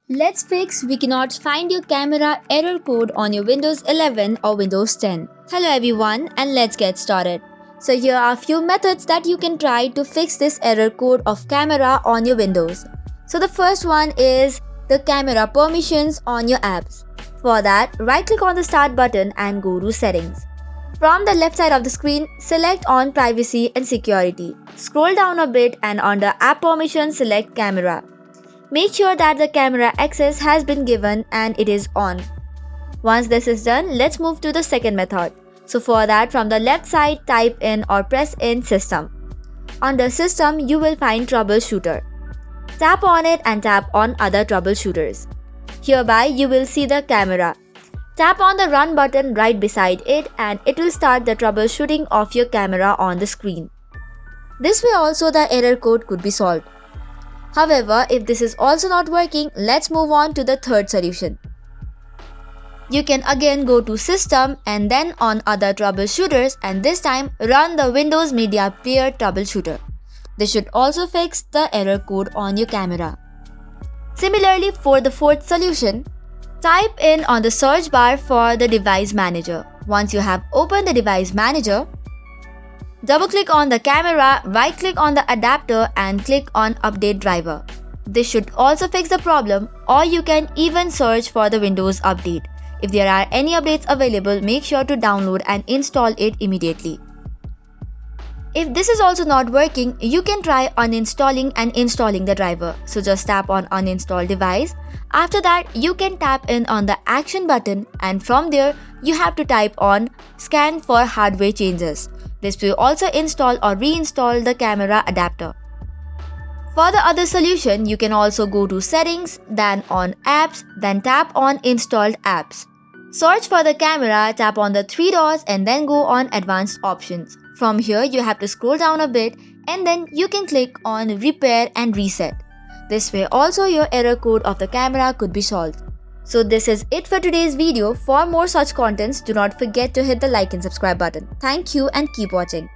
Let's fix we cannot find your camera error code on your Windows 11 or Windows 10. Hello everyone and let's get started. So here are a few methods that you can try to fix this error code of camera on your Windows. So the first one is the camera permissions on your apps. For that, right click on the start button and go to settings. From the left side of the screen, select on privacy and security. Scroll down a bit and under app permissions select camera. Make sure that the camera access has been given and it is on. Once this is done, let's move to the second method. So for that, from the left side, type in or press in system. Under system, you will find troubleshooter. Tap on it and tap on other troubleshooters. Hereby, you will see the camera. Tap on the run button right beside it and it will start the troubleshooting of your camera on the screen. This way also the error code could be solved. However, if this is also not working, let's move on to the third solution. You can again go to System and then on Other Troubleshooters and this time run the Windows Media Player Troubleshooter. This should also fix the error code on your camera. Similarly, for the fourth solution, type in on the search bar for the Device Manager. Once you have opened the Device Manager, double-click on the camera, right-click on the adapter and click on Update Driver. This should also fix the problem, or you can even search for the Windows update. If there are any updates available, make sure to download and install it immediately. If this is also not working, you can try uninstalling and installing the driver. So just tap on Uninstall Device. After that, you can tap in on the Action button and from there, you have to type on Scan for hardware changes. This will also install or reinstall the camera adapter. For the other solution, you can also go to Settings, then on Apps, then tap on Installed Apps. Search for the camera, tap on the three dots and then go on Advanced Options. From here, you have to scroll down a bit and then you can click on Repair and Reset. This way also your error code of the camera could be solved. So this is it for today's video. For more such contents, do not forget to hit the like and subscribe button. Thank you and keep watching.